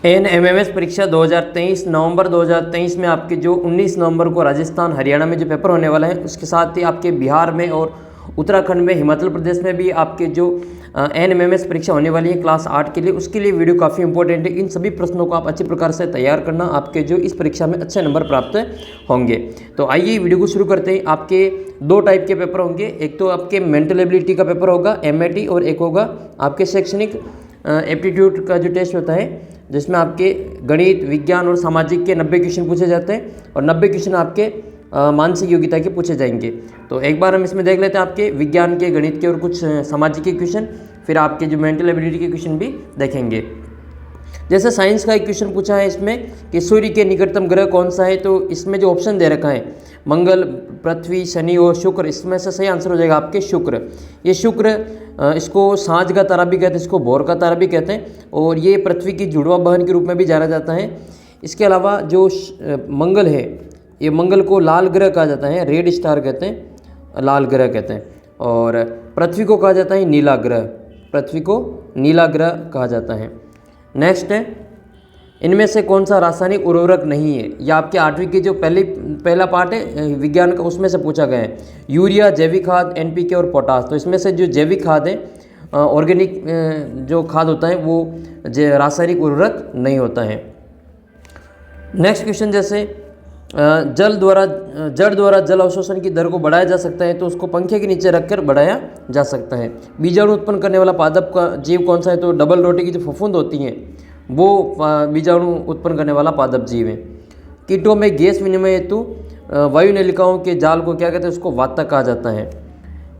NMMS परीक्षा 2023 नवंबर 2023 में आपके जो 19 नवंबर को राजस्थान हरियाणा में जो पेपर होने वाला है, उसके साथ ही आपके बिहार में और उत्तराखंड में, हिमाचल प्रदेश में भी आपके जो NMMS परीक्षा होने वाली है क्लास 8 के लिए, उसके लिए वीडियो काफ़ी इंपॉर्टेंट है। इन सभी प्रश्नों को आप अच्छी प्रकार से तैयार करना, आपके जो इस परीक्षा में अच्छे नंबर प्राप्त होंगे। तो आइए वीडियो को शुरू करते हैं। आपके दो टाइप के पेपर होंगे, एक तो आपके मेंटल एबिलिटी का पेपर होगा MAT, और एक होगा आपके शैक्षणिक एप्टीट्यूड का जो टेस्ट होता है, जिसमें आपके गणित, विज्ञान और सामाजिक के 90 क्वेश्चन पूछे जाते हैं और 90 क्वेश्चन आपके मानसिक योग्यता के पूछे जाएंगे। तो एक बार हम इसमें देख लेते हैं आपके विज्ञान के, गणित के और कुछ सामाजिक के क्वेश्चन, फिर आपके जो मेंटल एबिलिटी के क्वेश्चन भी देखेंगे। जैसे साइंस का एक क्वेश्चन पूछा है इसमें कि सूर्य के निकटतम ग्रह कौन सा है, तो इसमें जो ऑप्शन दे रखा है मंगल, पृथ्वी, शनि और शुक्र, इसमें से सही आंसर हो जाएगा आपके शुक्र। ये शुक्र इसको सांझ का तारा भी कहते हैं, इसको भोर का तारा भी कहते हैं, और ये पृथ्वी की जुड़वा बहन के रूप में भी जाना जाता है। इसके अलावा जो मंगल है, ये मंगल को लाल ग्रह कहा जाता है, रेड स्टार कहते हैं, लाल ग्रह कहते हैं। और पृथ्वी को कहा जाता है नीला ग्रह, पृथ्वी को नीला ग्रह कहा जाता है। नेक्स्ट है, इनमें से कौन सा रासायनिक उर्वरक नहीं है। यह आपके 8वीं के जो पहला पार्ट है विज्ञान का, उसमें से पूछा गया है। यूरिया, जैविक खाद, NPK और पोटास। तो इसमें से जो जैविक खाद है, ऑर्गेनिक जो खाद होता है, वो रासायनिक उर्वरक नहीं होता है। नेक्स्ट क्वेश्चन, जैसे जड़ द्वारा जल अवशोषण की दर को बढ़ाया जा सकता है, तो उसको पंखे के नीचे रखकर बढ़ाया जा सकता है। बीजाणु उत्पन्न करने वाला पादप का जीव कौन सा है, तो डबल रोटी की जो फफूंद होती हैं वो बीजाणु उत्पन्न करने वाला पादप जीव है। कीटों में गैस विनिमय हेतु वायु नलिकाओं के जाल को क्या कहते हैं, उसको वातक कहा जाता है।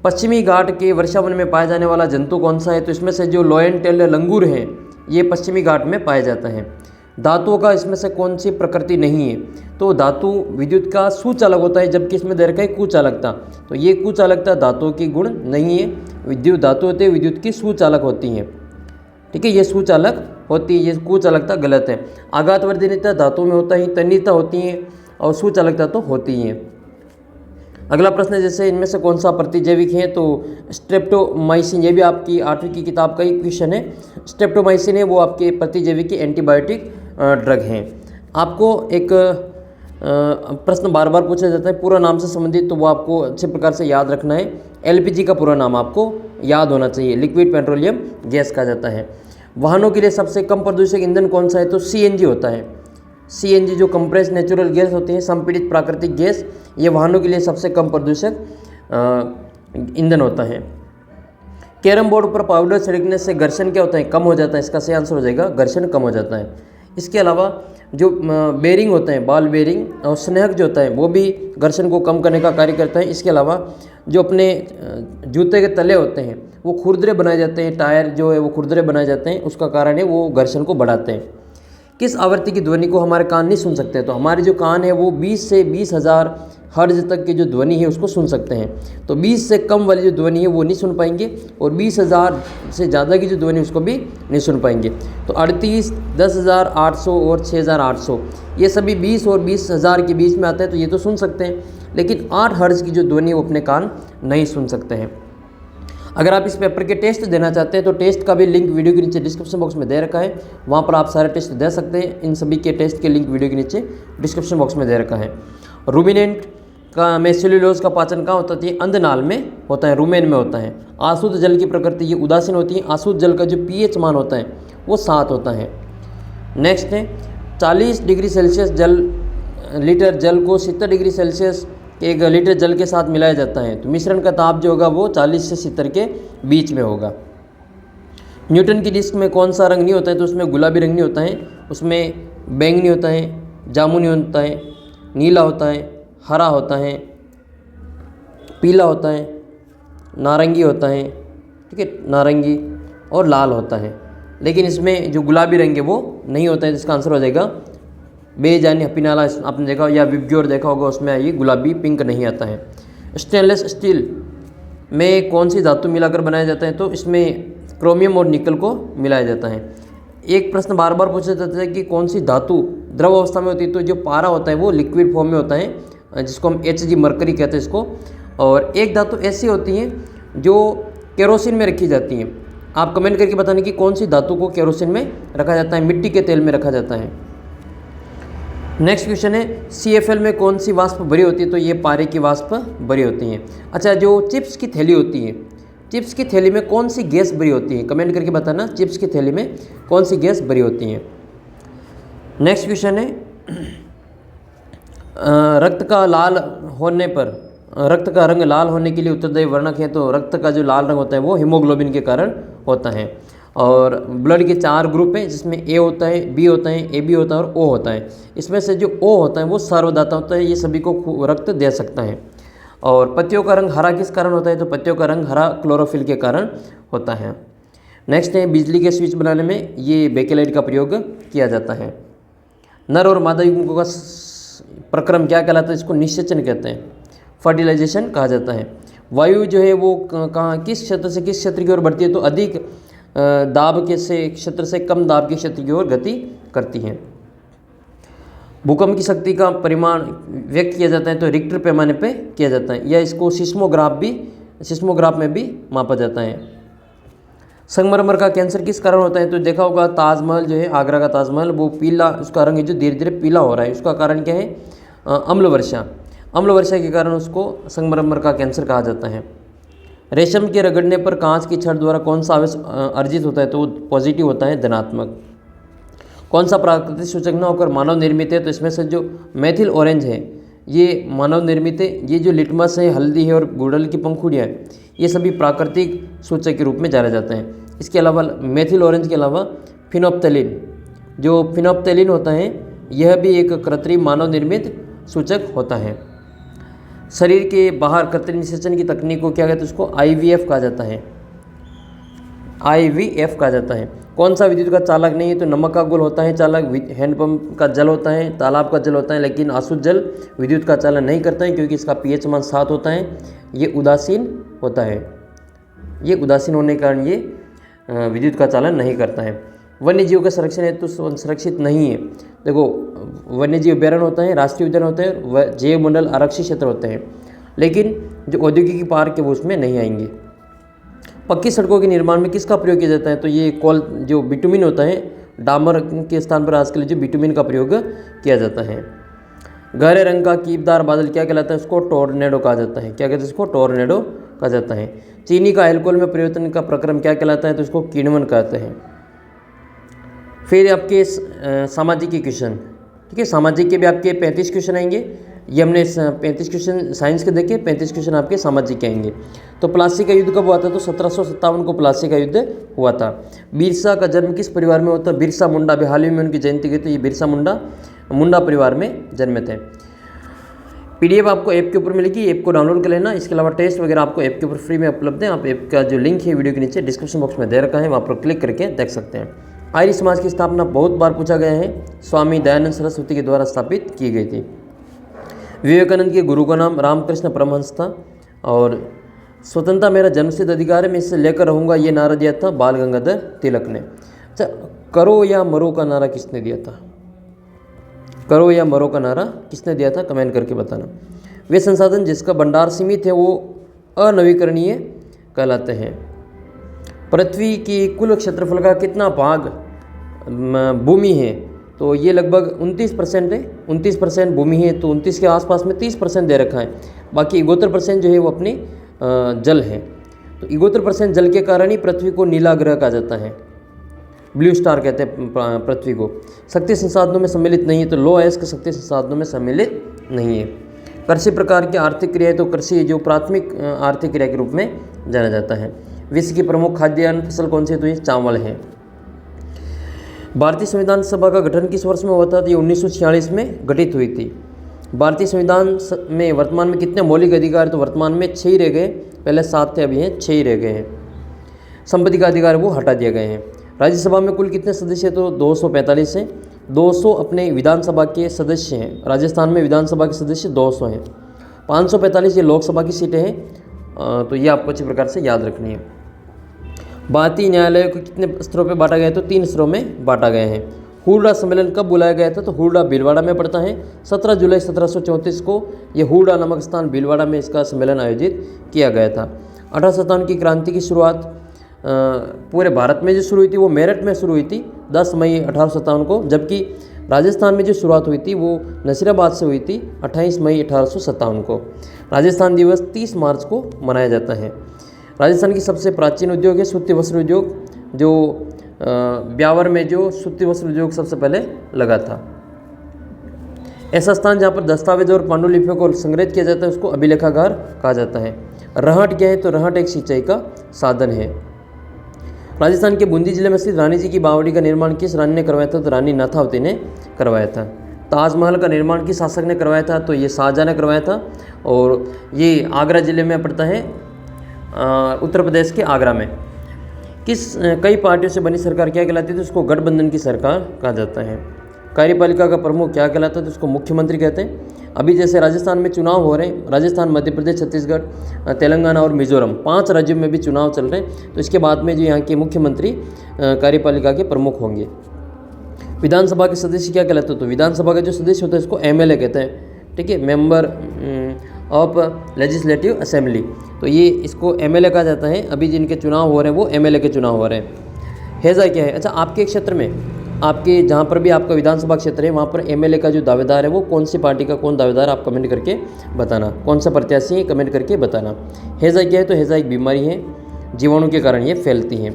पश्चिमी घाट के वर्षावन में पाया जाने वाला जंतु कौन सा है, तो इसमें से जो लोयन टेल लंगूर है, ये पश्चिमी घाट में पाया जाता है। धातुओं का इसमें से कौन सी प्रकृति नहीं है, तो धातु विद्युत का सुचालक होता है, जबकि इसमें दे रखा है कुचालकता। तो ये कुचालकता धातुओं की गुण नहीं है, विद्युत धातु होते हैं विद्युत की सुचालक होती हैं, ठीक है, ये सुचालक होती है, ये कुचालकता गलत है। आघातवर्धनीयता धातु में होता ही, तन्यता होती है और सुचालकता तो होती ही है। अगला प्रश्न है, जैसे इनमें से कौन सा प्रतिजैविक है, तो स्ट्रेप्टोमाइसिन, ये भी आपकी 8वीं की किताब का ही क्वेश्चन है। स्ट्रेप्टोमाइसिन है वो आपके प्रतिजैविक की एंटीबायोटिक ड्रग हैं। आपको एक प्रश्न बार बार पूछा जाता है पूरा नाम से संबंधित, तो वो आपको अच्छे प्रकार से याद रखना है। LPG का पूरा नाम आपको याद होना चाहिए, लिक्विड पेट्रोलियम गैस कहा जाता है। वाहनों के लिए सबसे कम प्रदूषक ईंधन कौन सा है, तो CNG होता है। CNG जो कंप्रेस नेचुरल गैस होती है, संपीड़ित प्राकृतिक गैस, ये वाहनों के लिए सबसे कम प्रदूषक ईंधन होता है। कैरम बोर्ड पर पाउडर छिड़कने से घर्षण क्या होता है, कम हो जाता है। इसका सही आंसर हो जाएगा घर्षण कम हो जाता है। इसके अलावा जो बेरिंग होते हैं, बॉल बेरिंग और स्नेहक जो होता है, वो भी घर्षण को कम करने का कार्य करता है। इसके अलावा जो अपने जूते के तले होते हैं वो खुरदरे बनाए जाते हैं, टायर जो है वो खुरदरे बनाए जाते हैं, उसका कारण है वो घर्षण को बढ़ाते हैं। किस आवृत्ति की ध्वनि को हमारे कान नहीं सुन सकते, तो हमारे जो कान है वो 20 से 20,000 हर्ट्ज तक की जो ध्वनि है उसको सुन सकते हैं। तो 20 से कम वाली जो ध्वनि है वो नहीं सुन पाएंगे, और 20,000 से ज़्यादा की जो ध्वनि है उसको भी नहीं सुन पाएंगे। तो 38, 10,800 और 6,800 ये सभी 20 और 20,000 के बीच में आते हैं, तो ये तो सुन सकते हैं, लेकिन 8 हर्ट्ज की जो ध्वनि वो अपने कान नहीं सुन सकते हैं। अगर आप इस पेपर के टेस्ट देना चाहते हैं तो टेस्ट का भी लिंक वीडियो के नीचे डिस्क्रिप्शन बॉक्स में दे रखा है, वहाँ पर आप सारे टेस्ट दे सकते हैं। इन सभी के टेस्ट के लिंक वीडियो के नीचे डिस्क्रिप्शन बॉक्स में दे रखा है। रूमिनेंट का में सेल्यूलोज का पाचन कहाँ होता है, अंधनाल में होता है, रूमेन में होता है। आशुद्ध जल की प्रकृति ये उदासीन होती है। आशुद्ध जल का जो pH मान होता है वो 7 होता है। नेक्स्ट है, 40 डिग्री सेल्सियस लीटर जल को 70 डिग्री सेल्सियस 1 लीटर जल के साथ मिलाया जाता है, तो मिश्रण का ताप जो होगा वो 40 से 70 के बीच में होगा। न्यूटन की डिस्क में कौन सा रंग नहीं होता है, तो उसमें गुलाबी रंग नहीं होता है, उसमें बैंगनी होता है, जामुनी होता है, नीला होता है, हरा होता है, पीला होता है, नारंगी होता है, ठीक है, नारंगी और लाल होता है। लेकिन इसमें जो गुलाबी रंग है वो नहीं होता है, जिसका आंसर हो जाएगा बेजानी हपीनाला आपने देखा या विबग्योर देखा होगा, उसमें ये गुलाबी पिंक नहीं आता है। स्टेनलेस स्टील में कौन सी धातु मिलाकर बनाया जाता है, तो इसमें क्रोमियम और निकल को मिलाया जाता है। एक प्रश्न बार बार पूछा जाता है कि कौन सी धातु द्रव अवस्था में होती है, तो जो पारा होता है वो लिक्विड फॉर्म में होता है, जिसको हम Hg मरकरी कहते हैं इसको। और एक धातु ऐसी होती है जो केरोसिन में रखी जाती हैं, आप कमेंट करके बताने कि कौन सी धातु को केरोसिन में रखा जाता है, मिट्टी के तेल में रखा जाता है। नेक्स्ट क्वेश्चन है CFL में कौन सी वाष्प भरी होती है, तो ये पारे की वाष्प भरी होती है। अच्छा, जो चिप्स की थैली होती है, चिप्स की थैली में कौन सी गैस भरी होती है, कमेंट करके बताना चिप्स की थैली में कौन सी गैस भरी होती है। नेक्स्ट क्वेश्चन है रक्त का लाल होने पर, रक्त का रंग लाल होने के लिए उत्तरदायी वर्णक है, तो रक्त का जो लाल रंग होता है वो हीमोग्लोबिन के कारण होता है। और ब्लड के 4 ग्रुप हैं जिसमें A होता है, B होता है, AB होता है और O होता है। इसमें से जो O होता है वो सर्वदाता होता है, ये सभी को रक्त दे सकता है। और पत्तियों का रंग हरा किस कारण होता है, तो पत्तियों का रंग हरा क्लोरोफिल के कारण होता है। नेक्स्ट है बिजली के स्विच बनाने में ये बेकेलाइट का प्रयोग किया जाता है। नर और मादा युग्मकों का प्रक्रम क्या कहलाता है, इसको निषेचन कहते हैं, फर्टिलाइजेशन कहा जाता है। वायु जो है वो कहाँ किस क्षेत्र से किस क्षेत्र की ओर बढ़ती है, तो अधिक दाब के से क्षेत्र से कम दाब के क्षेत्र की ओर गति करती है। भूकंप की शक्ति का परिमाण व्यक्त किया जाता है, तो रिक्टर पैमाने पे किया जाता है, या इसको सिस्मोग्राफ में भी मापा जाता है। संगमरमर का कैंसर किस कारण होता है, तो देखा होगा ताजमहल जो है, आगरा का ताजमहल, वो पीला, उसका रंग जो धीरे धीरे पीला हो रहा है, उसका कारण क्या है, अम्ल वर्षा के कारण उसको संगमरमर का कैंसर कहा जाता है। रेशम के रगड़ने पर कांच की छड़ द्वारा कौन सा आवेश अर्जित होता है, तो पॉजिटिव होता है, धनात्मक। कौन सा प्राकृतिक सूचक न होकर मानव निर्मित है, तो इसमें से जो मेथिल ऑरेंज है ये मानव निर्मित है। ये जो लिटमस है, हल्दी है और गुड़हल की पंखुड़ियाँ है, ये सभी प्राकृतिक सूचक के रूप में जाने जाते हैं। इसके अलावा मेथिल ऑरेंज के अलावा फिनोप्थेलिन, जो फिनोप्थेलिन होता है यह भी एक कृत्रिम मानव निर्मित सूचक होता है। शरीर के बाहर कृत्रिम निषेचन की तकनीक को क्या कहते हैं, उसको IVF कहा जाता है, IVF कहा जाता है। कौन सा विद्युत का चालक नहीं है, तो नमक का घोल होता है चालक, हैंडपंप का जल होता है, तालाब का जल होता है, लेकिन अशुद्ध जल विद्युत का चालन नहीं करता है क्योंकि इसका pH मान 7 होता है, ये उदासीन होता है, ये उदासीन होने के कारण ये विद्युत का चालन नहीं करता है। वन्य जीवों का संरक्षण है तो संरक्षित नहीं है। देखो वन्य जीव अभ्यारण्य होता है, राष्ट्रीय उद्यान होते हैं, व जैव मंडल आरक्षित क्षेत्र होते हैं, लेकिन जो औद्योगिक पार्क है वो उसमें नहीं आएंगे। पक्की सड़कों के निर्माण में किसका प्रयोग किया जाता है, तो ये जो बिटुमिन होता है, डामर के स्थान पर आजकल जो बिटुमिन का प्रयोग किया जाता है। गहरे रंग का कीपदार बादल क्या कहलाता है, उसको टोर्नेडो कहा जाता है। क्या कहते हैं, इसको टोर्नेडो कहा जाता है। चीनी का अल्कोहल में परिवर्तन का प्रक्रम क्या कहलाता है, तो इसको किण्वन कहते हैं। फिर आपके सामाजिक के क्वेश्चन, ठीक है, सामाजिक के भी आपके 35 क्वेश्चन आएंगे। ये हमने 35 क्वेश्चन साइंस के देखे, 35 क्वेश्चन आपके सामाजिक के आएंगे। तो प्लासी का युद्ध कब हुआ था, तो 1757 को प्लासी का युद्ध हुआ था। बिरसा का जन्म किस परिवार में होता है, बिरसा मुंडा, अभी हाल ही में उनकी जयंती गई, तो ये बिरसा मुंडा परिवार में जन्मे थे। PDF आपको ऐप के ऊपर मिलेगी, ऐप को डाउनलोड कर लेना। इसके अलावा टेस्ट वगैरह आपको ऐप के ऊपर फ्री में उपलब्ध है। आप ऐप का जो लिंक है वीडियो के नीचे डिस्क्रिप्शन बॉक्स में दे रखा है, वहाँ पर क्लिक करके देख सकते हैं। आर्य समाज की स्थापना बहुत बार पूछा गया है, स्वामी दयानंद सरस्वती के द्वारा स्थापित की गई थी। विवेकानंद के गुरु का नाम रामकृष्ण परमहंस था। और स्वतंत्रता मेरा जन्मसिद्ध अधिकार है, मैं इससे लेकर रहूँगा, ये नारा दिया था बाल गंगाधर तिलक ने। अच्छा, करो या मरो का नारा किसने दिया था, करो या मरो का नारा किसने दिया था, कमेंट करके बताना। वे संसाधन जिसका भंडार सीमित है वो अनवीकरणीय कहलाते हैं। पृथ्वी की कुल क्षेत्रफल का कितना भाग भूमि है, तो ये लगभग 29% है। 29% भूमि है, तो 29 के आसपास में 30% दे रखा है, बाकी 71% जो है वो अपनी जल है। तो 71% जल के कारण ही पृथ्वी को नीला ग्रह कहा जाता है, ब्लू स्टार कहते हैं पृथ्वी को। शक्ति संसाधनों में सम्मिलित नहीं है, तो लो अयस्क शक्ति संसाधनों में सम्मिलित नहीं है। कृषि प्रकार की आर्थिक क्रिया है, तो कृषि जो प्राथमिक आर्थिक क्रिया के रूप में जाना जाता है। विश्व की प्रमुख खाद्यान्न फसल कौन सी है, तो ये चावल है। भारतीय संविधान सभा का गठन किस वर्ष में हुआ था, तो ये 1946 में गठित हुई थी। भारतीय संविधान में वर्तमान में कितने मौलिक अधिकार, तो वर्तमान में 6 ही रह गए, पहले 7 थे, अभी हैं 6 ही रह गए हैं। संपत्ति का अधिकार वो हटा दिए गए हैं। राज्यसभा में कुल कितने सदस्य हैं, तो 245 हैं। 200 अपने विधानसभा के सदस्य हैं। राजस्थान में विधानसभा के सदस्य 200 हैं। 545 ये लोकसभा की सीटें हैं, तो ये आपको अच्छी प्रकार से याद रखनी है। भारतीय न्यायालय को कितने स्तरों पे बांटा गया है, तो 3 स्तरों में बांटा गया है। हुरडा सम्मेलन कब बुलाया गया था, तो हुरडा भीलवाड़ा में पड़ता है। 17 जुलाई 1734 को ये हुरडा नामक स्थान भीलवाड़ा में इसका सम्मेलन आयोजित किया गया था। 1857 की क्रांति की शुरुआत पूरे भारत में जो शुरू हुई थी वो मेरठ में शुरू हुई थी 10 मई 1857 को, जबकि राजस्थान में जो शुरुआत हुई थी वो नसीराबाद से हुई थी 28 मई 1857 को। राजस्थान दिवस 30 मार्च को मनाया जाता है। राजस्थान की सबसे प्राचीन उद्योग है सूती वस्त्र उद्योग, जो ब्यावर में जो सूती वस्त्र उद्योग सबसे पहले लगा था। ऐसा स्थान जहाँ पर दस्तावेज और पांडुलिपियों को संग्रहित किया जाता है उसको अभिलेखागार कहा जाता है। रहट क्या है, तो रहट एक सिंचाई का साधन है। राजस्थान के बूंदी जिले में स्थित रानी जी की बावड़ी का निर्माण किस रानी ने करवाया था, तो रानी नाथावती ने करवाया था। ताजमहल का निर्माण किस शासक ने करवाया था, तो ये शाहजहाँ ने करवाया था, और ये आगरा जिले में पड़ता है, उत्तर प्रदेश के आगरा में। कई पार्टियों से बनी सरकार क्या कहलाती है, तो उसको गठबंधन की सरकार कहा जाता है। कार्यपालिका का प्रमुख क्या कहलाता है, तो उसको मुख्यमंत्री कहते हैं। अभी जैसे राजस्थान में चुनाव हो रहे हैं, राजस्थान, मध्य प्रदेश, छत्तीसगढ़, तेलंगाना और मिजोरम 5 राज्यों में भी चुनाव चल रहे हैं, तो इसके बाद में जो यहाँ के मुख्यमंत्री कार्यपालिका के प्रमुख होंगे। विधानसभा के सदस्य क्या कहलाते हैं, तो विधानसभा का जो सदस्य होता है इसको एमएलए कहते हैं, ठीक है, मेंबर ऑफ लेजिस्लेटिव असेंबली। तो ये इसको एमएलए कहा जाता है। अभी जिनके चुनाव हो रहे हैं वो एमएलए के चुनाव हो रहे हैं। हैजा क्या है, अच्छा आपके क्षेत्र में, आपके जहाँ पर भी आपका विधानसभा क्षेत्र है वहाँ पर एमएलए का जो दावेदार है वो कौन सी पार्टी का कौन दावेदार, आप कमेंट करके बताना। कौन सा प्रत्याशी है कमेंट करके बताना। हैजा क्या है, तो हैजा एक बीमारी है, जीवाणु के कारण ये फैलती हैं।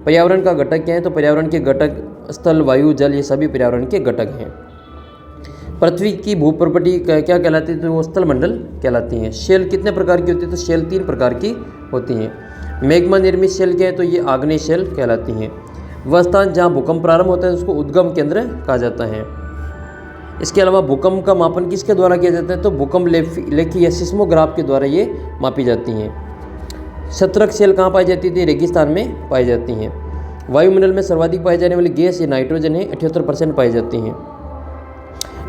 पर्यावरण का घटक क्या है, तो पर्यावरण के घटक स्थल, वायु, जल, ये सभी पर्यावरण के घटक हैं। पृथ्वी की भूप्रॉपर्टी क्या कहलाती है, तो वो स्थल मंडल कहलाती हैं। शेल कितने प्रकार की होती है, तो शेल 3 प्रकार की होती हैं। मैग्मा निर्मित शेल क्या है, तो ये आग्नेय शेल कहलाती हैं। वह स्थान जहाँ भूकंप प्रारंभ होता है उसको उद्गम केंद्र कहा जाता है। इसके अलावा भूकंप का मापन किसके द्वारा किया जाता है, तो भूकंप लेखी या सिस्मोग्राफ के द्वारा ये मापी जाती हैं। शतरक शेल कहाँ पाई जाती थी, रेगिस्तान में पाई जाती हैं। वायुमंडल में सर्वाधिक पाई जाने वाली गैस ये नाइट्रोजन है, 78% पाई जाती हैं।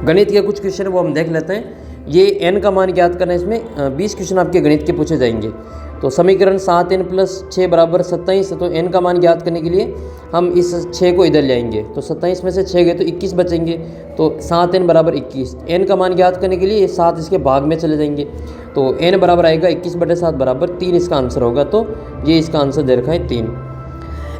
गणित के कुछ क्वेश्चन वो हम देख लेते हैं। ये n का मान ज्ञात करना है, इसमें 20 क्वेश्चन आपके गणित के पूछे जाएंगे। तो समीकरण 7n + 6 = 27, तो n का मान ज्ञात करने के लिए हम इस 6 को इधर ले आएंगे, तो 27 में से 6 गए तो 21 बचेंगे, तो 7n = 21। n का मान ज्ञात करने के लिए ये 7 इसके भाग में चले जाएंगे, तो n बराबर आएगा 21/7 = 3 इसका आंसर होगा। तो ये इसका आंसर दे रखा है 3।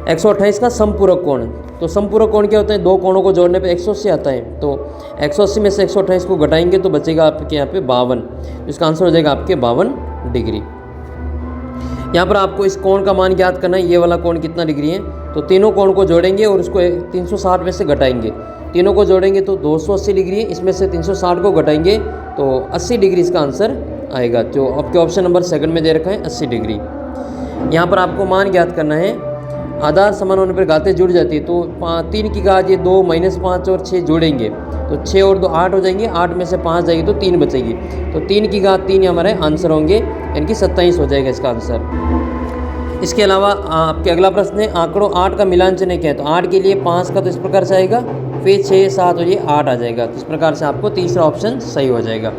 128 का समपूरक कोण, तो समपूरक कोण क्या होता है, दो कोणों को जोड़ने पे 180 आता है, तो 180 में से 128 को घटाएंगे तो बचेगा आपके यहाँ पे 52, इसका आंसर हो जाएगा आपके 52 डिग्री। यहाँ पर आपको इस कोण का मान ज्ञात करना है, ये वाला कोण कितना डिग्री है, तो तीनों कोण को जोड़ेंगे और उसको 360 में से घटाएंगे। तीनों को जोड़ेंगे तो 280 डिग्री है, इसमें से 360 को घटाएंगे तो 80 डिग्री इसका आंसर आएगा, जो आपके ऑप्शन नंबर 2 में दे रखा है 80 डिग्री। यहाँ पर आपको मान ज्ञात करना है, आधार समान होने पर घातें जुड़ जाती है, तो 3 की घात ये 2 -5 और 6 जोड़ेंगे तो 6 और 2 8 हो जाएंगे, 8 में से 5 जाएगी तो 3 बचेगी, तो 3 की घात 3 हमारे आंसर होंगे, यानी कि 27 हो जाएगा इसका आंसर। इसके अलावा आपके अगला प्रश्न है, आंकड़ों 8 का मिलान चिन्ह क्या है, तो 8 के लिए 5 का तो इस प्रकार से आएगा, फिर 6 7 और ये 8 आ जाएगा, तो इस प्रकार से आपको तीसरा ऑप्शन सही हो जाएगा।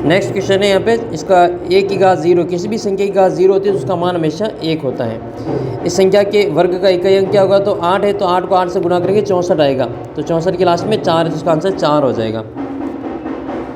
नेक्स्ट क्वेश्चन है यहाँ पे, इसका 1 की घात 0, किसी भी संख्या की घात 0 होती है तो उसका मान हमेशा 1 होता है। इस संख्या के वर्ग का इकाई अंक क्या होगा, तो 8 है, तो 8 को 8 से गुणा करेंगे 64 आएगा, तो 64 के लास्ट में 4 है, तो इसका आंसर 4 हो जाएगा।